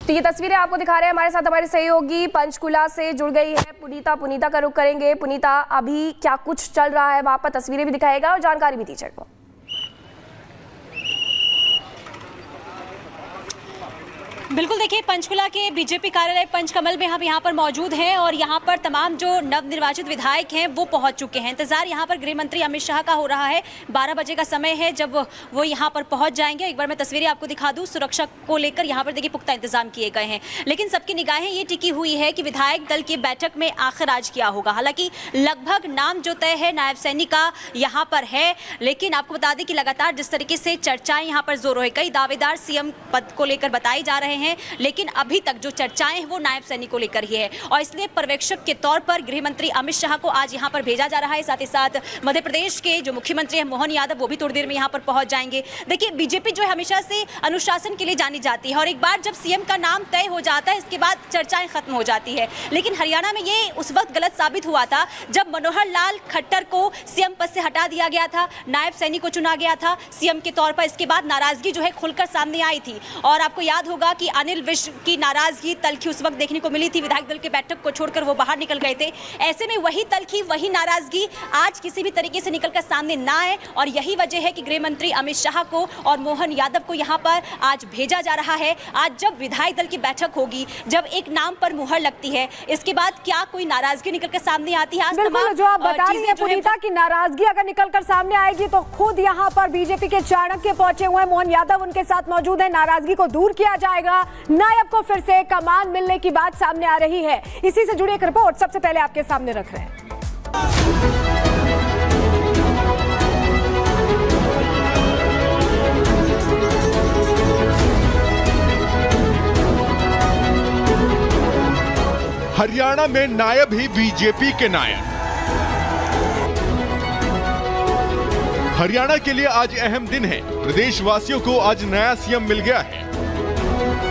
तो ये तस्वीरें आपको दिखा रहे हैं हमारे साथ हमारे सहयोगी पंचकुला से जुड़ गई है पुनीता का रुख करेंगे। पुनीता, अभी क्या कुछ चल रहा है वहां पर, तस्वीरें भी दिखाएगा और जानकारी भी दीजिएगा। बिल्कुल, देखिए पंचकुला के बीजेपी कार्यालय पंचकमल में हम यहाँ पर मौजूद हैं और यहाँ पर तमाम जो नवनिर्वाचित विधायक हैं वो पहुँच चुके हैं। इंतजार यहाँ पर गृह मंत्री अमित शाह का हो रहा है। 12 बजे का समय है जब वो यहाँ पर पहुँच जाएंगे। एक बार मैं तस्वीरें आपको दिखा दूँ। सुरक्षा को लेकर यहाँ पर देखिए पुख्ता इंतजाम किए गए हैं, लेकिन सबकी निगाहें ये टिकी हुई है कि विधायक दल की बैठक में आखिर आज क्या होगा। हालांकि लगभग नाम जो तय है नायब सैनी का यहाँ पर है, लेकिन आपको बता दें कि लगातार जिस तरीके से चर्चाएं यहाँ पर जोरों है, कई दावेदार सीएम पद को लेकर बताए जा रहे हैं, लेकिन अभी तक जो चर्चाएं हैं वो नायब सैनी को लेकर ही है और इसलिए पर्यवेक्षक के तौर पर गृह मंत्री अमित शाह को आज यहां पर भेजा जा रहा है। साथ ही साथ मध्य प्रदेश के जो मुख्यमंत्री हैं मोहन यादव, वो भी थोड़ी देर में यहां पर पहुंच जाएंगे। देखिए, बीजेपी जो है हमेशा से अनुशासन के लिए जानी जाती है और एक बार जब सीएम का नाम तय हो जाता है इसके बाद चर्चाएं खत्म हो जाती है। लेकिन हरियाणा में ये उस वक्त गलत साबित हुआ था जब मनोहर लाल खट्टर को सीएम पद से हटा दिया गया था, नायब सैनी को चुना गया था सीएम के तौर पर। इसके बाद नाराजगी जो है खुलकर सामने आई थी और आपको याद होगा कि अनिल विज की नाराजगी तलखी उस वक्त देखने को मिली थी। विधायक दल के बैठक को छोड़कर वो बाहर निकल गए थे। ऐसे में वही तलखी, वही नाराजगी आज किसी भी तरीके से निकलकर सामने ना आए और यही वजह है कि गृह मंत्री अमित शाह को और मोहन यादव को यहां पर आज भेजा जा रहा है। आज जब विधायक दल की बैठक होगी, जब एक नाम पर मुहर लगती है, इसके बाद क्या कोई नाराजगी निकलकर सामने आती है? आज बिल्कुल, जो आप बता रही हैं पुनीता की नाराजगी अगर निकलकर सामने आएगी तो खुद यहाँ पर बीजेपी के चाणक्य पहुंचे हुए हैं, मोहन यादव उनके साथ मौजूद है। नाराजगी को दूर किया जाएगा, नायब को फिर से कमान मिलने की बात सामने आ रही है। इसी से जुड़ी एक रिपोर्ट सबसे पहले आपके सामने रख रहे हैं। हरियाणा में नायब ही बीजेपी के नायब। हरियाणा के लिए आज अहम दिन है। प्रदेशवासियों को आज नया सीएम मिल गया है।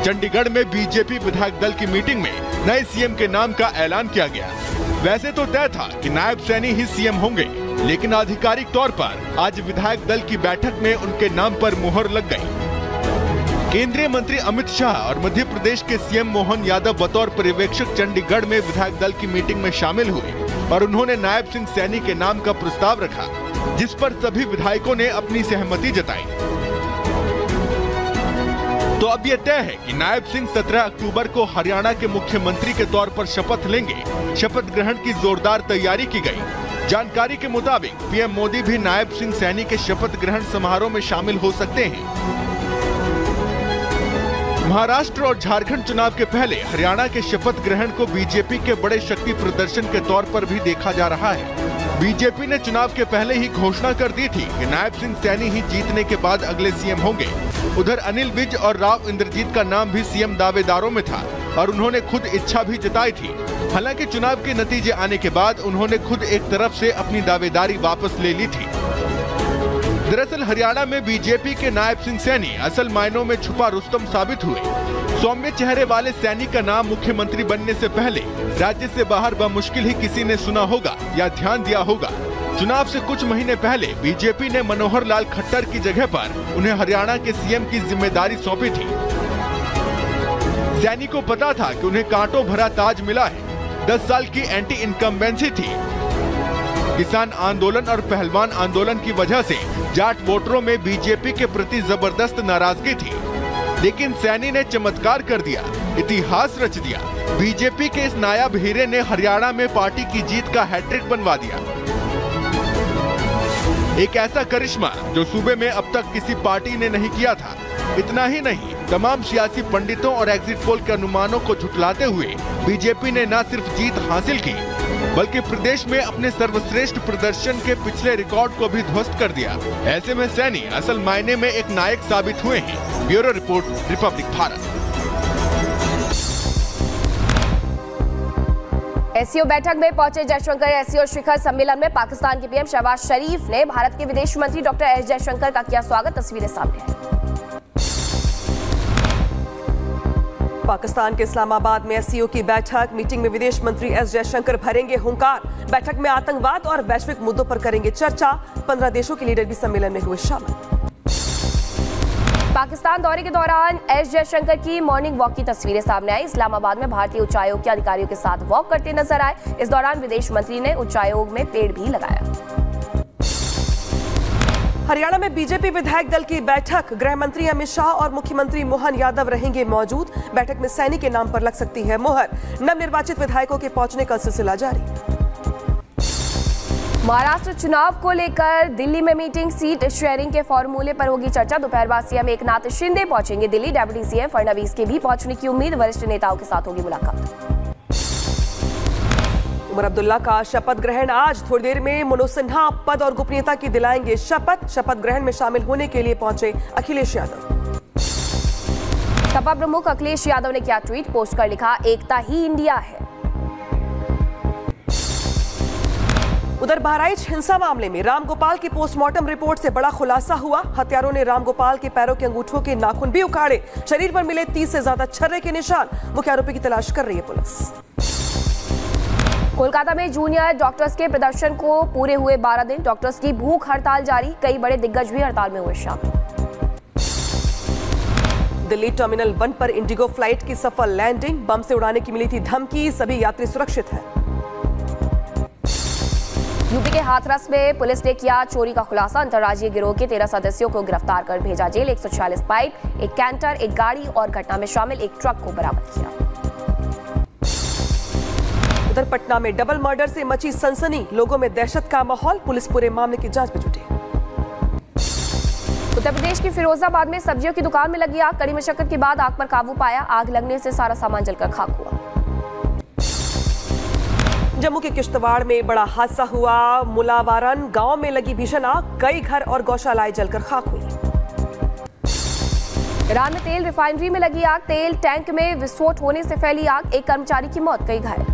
चंडीगढ़ में बीजेपी विधायक दल की मीटिंग में नए सीएम के नाम का ऐलान किया गया। वैसे तो तय था कि नायब सैनी ही सीएम होंगे, लेकिन आधिकारिक तौर पर आज विधायक दल की बैठक में उनके नाम पर मुहर लग गई। केंद्रीय मंत्री अमित शाह और मध्य प्रदेश के सीएम मोहन यादव बतौर पर्यवेक्षक चंडीगढ़ में विधायक दल की मीटिंग में शामिल हुए और उन्होंने नायब सिंह सैनी के नाम का प्रस्ताव रखा, जिस पर सभी विधायकों ने अपनी सहमति जताई। तो अब यह तय है कि नायब सिंह 17 अक्टूबर को हरियाणा के मुख्यमंत्री के तौर पर शपथ लेंगे। शपथ ग्रहण की जोरदार तैयारी की गई। जानकारी के मुताबिक पीएम मोदी भी नायब सिंह सैनी के शपथ ग्रहण समारोह में शामिल हो सकते हैं। महाराष्ट्र और झारखंड चुनाव के पहले हरियाणा के शपथ ग्रहण को बीजेपी के बड़े शक्ति प्रदर्शन के तौर पर भी देखा जा रहा है। बीजेपी ने चुनाव के पहले ही घोषणा कर दी थी कि नायब सिंह सैनी ही जीतने के बाद अगले सीएम होंगे। उधर अनिल विज और राव इंद्रजीत का नाम भी सीएम दावेदारों में था और उन्होंने खुद इच्छा भी जताई थी। हालांकि चुनाव के नतीजे आने के बाद उन्होंने खुद एक तरफ से अपनी दावेदारी वापस ले ली थी। दरअसल हरियाणा में बीजेपी के नायब सिंह सैनी असल मायनों में छुपा रुस्तम साबित हुए। सौम्य चेहरे वाले सैनी का नाम मुख्यमंत्री बनने से पहले राज्य से बाहर बमुश्किल ही किसी ने सुना होगा या ध्यान दिया होगा। चुनाव से कुछ महीने पहले बीजेपी ने मनोहर लाल खट्टर की जगह पर उन्हें हरियाणा के सीएम की जिम्मेदारी सौंपी थी। सैनी को पता था कि उन्हें कांटों भरा ताज मिला है। 10 साल की एंटी इनकम्बेंसी थी। किसान आंदोलन और पहलवान आंदोलन की वजह से जाट वोटरों में बीजेपी के प्रति जबरदस्त नाराजगी थी, लेकिन सैनी ने चमत्कार कर दिया, इतिहास रच दिया। बीजेपी के इस नायाब हीरे ने हरियाणा में पार्टी की जीत का हैट्रिक बनवा दिया। एक ऐसा करिश्मा जो सूबे में अब तक किसी पार्टी ने नहीं किया था। इतना ही नहीं, तमाम सियासी पंडितों और एग्जिट पोल के अनुमानों को झुठलाते हुए बीजेपी ने न सिर्फ जीत हासिल की, बल्कि प्रदेश में अपने सर्वश्रेष्ठ प्रदर्शन के पिछले रिकॉर्ड को भी ध्वस्त कर दिया। ऐसे में सैनी असल मायने में एक नायक साबित हुए हैं। Bureau report, Republic Bharat. SCO बैठक में पहुंचे जयशंकर। एससीओ शिखर सम्मेलन में पाकिस्तान के पीएम शहबाज शरीफ ने भारत के विदेश मंत्री डॉक्टर एस जयशंकर का किया स्वागत। तस्वीरें सामने हैं। पाकिस्तान के इस्लामाबाद में एससीओ की बैठक। मीटिंग में विदेश मंत्री एस जयशंकर भरेंगे हुंकार। बैठक में आतंकवाद और वैश्विक मुद्दों पर करेंगे चर्चा। 15 देशों के लीडर भी सम्मेलन में हुए शामिल। पाकिस्तान दौरे के दौरान एस जयशंकर की मॉर्निंग वॉक की तस्वीरें सामने आई। इस्लामाबाद में भारतीय उच्चायोग के अधिकारियों के साथ वॉक करते नजर आए। इस दौरान विदेश मंत्री ने उच्चायोग में पेड़ भी लगाया। हरियाणा में बीजेपी विधायक दल की बैठक, गृह मंत्री अमित शाह और मुख्यमंत्री मोहन यादव रहेंगे मौजूद। बैठक में सैनी के नाम पर लग सकती है मोहर। नवनिर्वाचित विधायकों के पहुंचने का सिलसिला जारी। महाराष्ट्र चुनाव को लेकर दिल्ली में मीटिंग, सीट शेयरिंग के फॉर्मूले पर होगी चर्चा। दोपहर बाद सीएम एकनाथ शिंदे पहुंचेंगे दिल्ली। डेप्यूटी सीएम फडणवीस के भी पहुंचने की उम्मीद। वरिष्ठ नेताओं के साथ होगी मुलाकात। उमर अब्दुल्ला का शपथ ग्रहण आज। थोड़ी देर में मनोज सिन्हा पद और गोपनीयता की दिलाएंगे शपथ। शपथ ग्रहण में शामिल होने के लिए पहुंचे अखिलेश यादव। सपा प्रमुख अखिलेश यादव ने किया ट्वीट, पोस्ट कर लिखा, एकता ही इंडिया है। उधर बहराइच हिंसा मामले में रामगोपाल की पोस्टमार्टम रिपोर्ट से बड़ा खुलासा हुआ। हत्यारों ने रामगोपाल के पैरों के अंगूठों के नाखून भी उखाड़े। शरीर पर मिले 30 से ज्यादा छर्रे के निशान। मुख्य आरोपी की तलाश कर रही है पुलिस। कोलकाता में जूनियर डॉक्टर्स के प्रदर्शन को पूरे हुए 12 दिन। डॉक्टर्स की भूख हड़ताल जारी। कई बड़े दिग्गज भी हड़ताल में हुए शामिल। दिल्ली टर्मिनल 1 पर इंडिगो फ्लाइट की सफल लैंडिंग। बम से उड़ाने की मिली थी धमकी। सभी यात्री सुरक्षित हैं। यूपी के हाथरस में पुलिस ने किया चोरी का खुलासा। अंतर्राज्यीय गिरोह के 13 सदस्यों को गिरफ्तार कर भेजा जेल। 146 पाइप, एक कैंटर, एक गाड़ी और घटना में शामिल एक ट्रक को बरामद किया। उधर पटना में डबल मर्डर से मची सनसनी। लोगों में दहशत का माहौल। पुलिस पूरे मामले की जांच में जुटी। उत्तर प्रदेश की फिरोजाबाद में सब्जियों की दुकान में लगी आग। कड़ी मशक्कत के बाद आग पर काबू पाया। आग लगने से सारा सामान जलकर खाक हुआ। जम्मू के किश्तवाड़ में बड़ा हादसा हुआ। मुलावारन गांव में लगी भीषण आग। कई घर और गौशालाएं जलकर खाक हुई। ईरान में तेल रिफाइनरी में लगी आग। तेल टैंक में विस्फोट होने से फैली आग। एक कर्मचारी की मौत, कई घायल।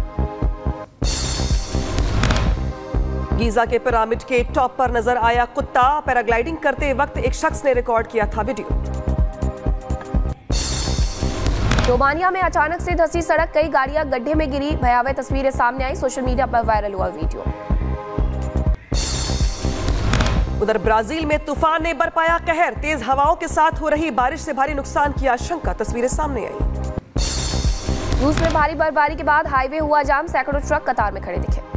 गीजा के पिरामिड के टॉप पर नजर आया कुत्ता। पैराग्लाइडिंग करते वक्त एक शख्स ने रिकॉर्ड किया था वीडियो। रोमानिया में अचानक से धंसी सड़क। कई गाड़ियां गड्ढे में गिरी। भयावह तस्वीरें सामने आई। सोशल मीडिया पर वायरल हुआ वीडियो। उधर ब्राजील में तूफान ने बरपाया कहर। तेज हवाओं के साथ हो रही बारिश से भारी नुकसान की आशंका। तस्वीरें सामने आई। रूस में भारी बर्फबारी के बाद हाईवे हुआ जाम। सैकड़ों ट्रक कतार में खड़े दिखे।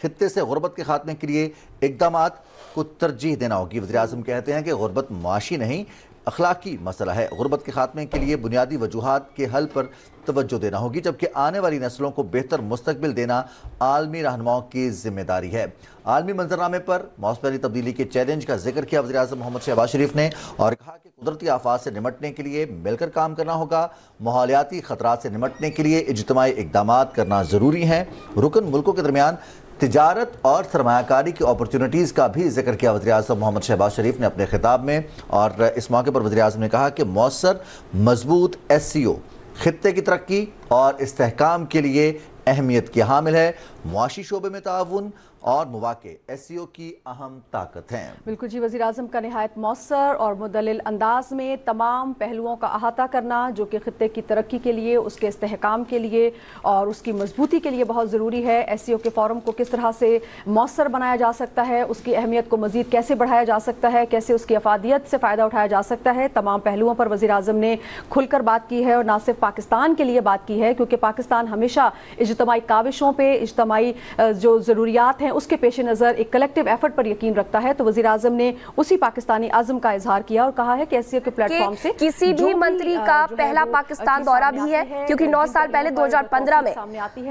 खित्ते से गुर्बत के खात्मे के लिए इक़दामात को तरजीह देना होगी। वज़ीर-ए-आज़म कहते हैं कि गुर्बत माशी नहीं, अखलाकी मसला है। गुर्बत के खात्मे के लिए बुनियादी वजूहात के हल पर तवज्जो देना होगी, जबकि आने वाली नस्लों को बेहतर मुस्तकबिल देना आलमी रहनुमाओं की जिम्मेदारी है। आलमी मंजरनामे पर मौसमी तब्दीली के चैलेंज का जिक्र किया वज़ीर-ए-आज़म मोहम्मद शहबाज शरीफ ने और कहा कि कुदरती आफात से निमटने के लिए मिलकर काम करना होगा। माहौलियाती खतरात से निमटने के लिए इज्तिमाई इक़दामात करना ज़रूरी है। रुकन मुल्कों के दरमियान तिजारत और सरमायाकारी की अपॉर्चुनिटीज़ का भी जिक्र किया वज़ीर-ए-आज़म मोहम्मद शहबाज शरीफ ने अपने खिताब में। और इस मौके पर वज़ीर-ए-आज़म ने कहा कि मौसर मजबूत SCO खित्ते की तरक्की और इस्तेहकाम के लिए अहमियत की हामिल है। मुआशी शोबे में ताउन और मौके SCO की अहम ताकत हैं। बिल्कुल जी, वज़ीर आज़म का निहायत मौसर और मुदल्लिल अंदाज में तमाम पहलुओं का अहाता करना जो कि खित्ते की तरक्की के लिए, उसके इस्तेहकाम के लिए और उसकी मजबूती के लिए बहुत ज़रूरी है। SCO के फ़ोरम को किस तरह से मौसर बनाया जा सकता है, उसकी अहमियत को मज़ीद कैसे बढ़ाया जा सकता है, कैसे उसकी अफादियत से फ़ायदा उठाया जा सकता है, तमाम पहलुओं पर वज़ीर आज़म ने खुलकर बात की है। और ना सिर्फ पाकिस्तान के लिए बात की है, क्योंकि पाकिस्तान हमेशा इज्तिमाई काविशों पर, इज्तिमाई जो ज़रूरियात हैं उसके पेश नज़र एक कलेक्टिव एफर्ट पर यकीन रखता है। तो वज़ीर आज़म ने उसी पाकिस्तानी आज़म का इज़हार किया और कहा है कि SCO के प्लेटफॉर्म से किसी भी मंत्री का पहला पाकिस्तान दौरा भी है, क्योंकि 9 साल पहले 2015 में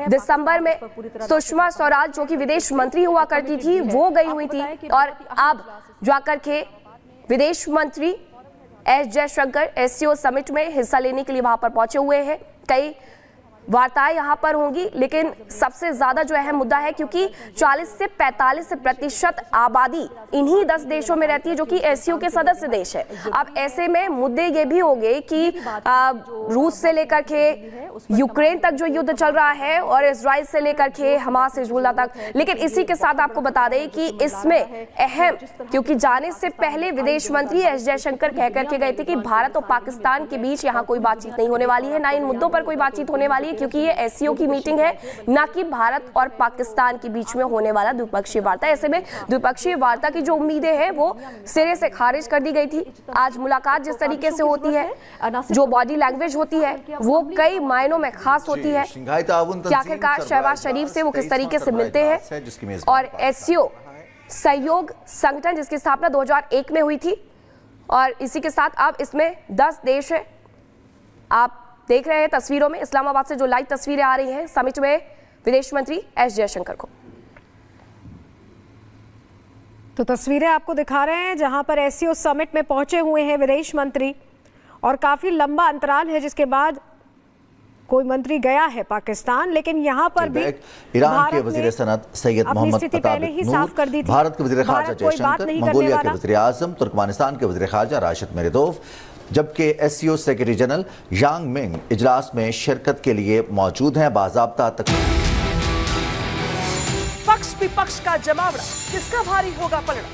दिसंबर में सुषमा स्वराज जो कि विदेश मंत्री हुआ करती थी वो गई हुई थी और अब जाकर के विदेश मंत्री एस जयशंकर SCO समिट में हिस्सा लेने के लिए वहां पर पहुंचे हुए हैं। कई वार्ताएं यहाँ पर होंगी, लेकिन सबसे ज्यादा जो अहम मुद्दा है, क्योंकि 40 से 45% आबादी इन्हीं 10 देशों में रहती है जो कि SCO के सदस्य देश है। अब ऐसे में मुद्दे ये भी होंगे कि रूस से लेकर के यूक्रेन तक जो युद्ध चल रहा है और इजराइल से लेकर के हमास हिजबुल्लाह तक। लेकिन इसी के साथ आपको बता दें कि इसमें अहम, क्योंकि जाने से पहले विदेश मंत्री एस जयशंकर कह करके गए थे कि भारत और पाकिस्तान के बीच यहाँ कोई बातचीत नहीं होने वाली है, ना इन मुद्दों पर कोई बातचीत होने वाली है, क्योंकि ये एससीओ की मीटिंग है, ना कि भारत और पाकिस्तान के बीच में होने वाला द्विपक्षीय वार्ता। ऐसे में द्विपक्षीय वार्ता की जो उम्मीदें हैं वो सिरे से खारिज कर दी गई थी। आज मुलाकात जिस तरीके से होती है, जो बॉडी लैंग्वेज होती है, वो कई मायनों में खास होती है कि आखिरकार शहबाज शरीफ से वो किस तरीके से मिलते हैं। और एससीओ सहयोग संगठन जिसकी स्थापना 2001 में हुई थी, और इसी के साथ अब इसमें 10 देश है। आप देख रहे हैं तस्वीरों में, इस्लामाबाद से जो लाइव तस्वीरें आ रही हैं समिट में विदेश मंत्री एस जयशंकर को। तो तस्वीरें आपको दिखा रहे हैं जहां पर एससीओ समिट में पहुंचे हुए हैं विदेश मंत्री, और काफी लंबा अंतराल है जिसके बाद कोई मंत्री गया है पाकिस्तान। लेकिन यहां पर भी ईरान के वजीर सनत सैयद मोहम्मद पहले ही साफ कर दी थी। भारत के वजीर खारजा जयशंकर, मंगोलिया के वजीर आजम, तुर्कमेनिस्तान के वजीर खारजा राशिद मेरेदोव, जबकि एससीओ सेक्रेटरी जनरल यांग मिंग इजलास में शिरकत के लिए मौजूद हैं। बाज़ाब्ता तक पक्ष विपक्ष का जमावड़ा, किसका भारी होगा पलड़ा?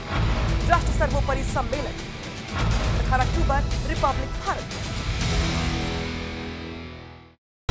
राष्ट्र सर्वोपरि सम्मेलन 18 अक्टूबर, रिपब्लिक भारत।